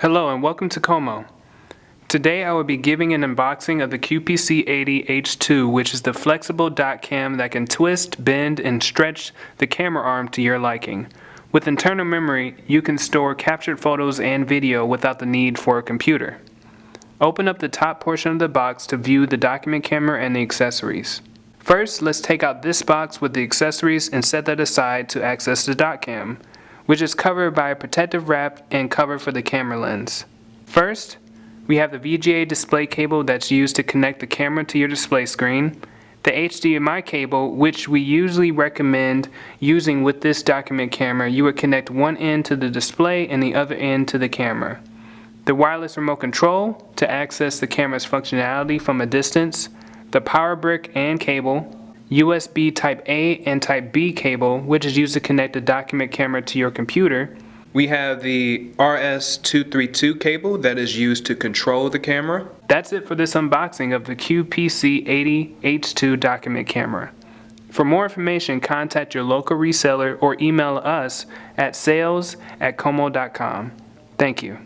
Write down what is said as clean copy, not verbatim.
Hello and welcome to Como. Today I will be giving an unboxing of the QPC80 H2, which is the flexible dot cam that can twist, bend, and stretch the camera arm to your liking. With internal memory, you can store captured photos and video without the need for a computer. Open up the top portion of the box to view the document camera and the accessories. First, let's take out this box with the accessories and set that aside to access the dot cam, which is covered by a protective wrap and cover for the camera lens. First, we have the VGA display cable that's used to connect the camera to your display screen, the HDMI cable, which we usually recommend using with this document camera. You would connect one end to the display and the other end to the camera. The wireless remote control to access the camera's functionality from a distance, the power brick and cable, USB Type A and Type B cable, which is used to connect the document camera to your computer. We have the RS232 cable that is used to control the camera. That's it for this unboxing of the QPC80 H2 document camera. For more information, contact your local reseller or email us at sales@como.com. Thank you.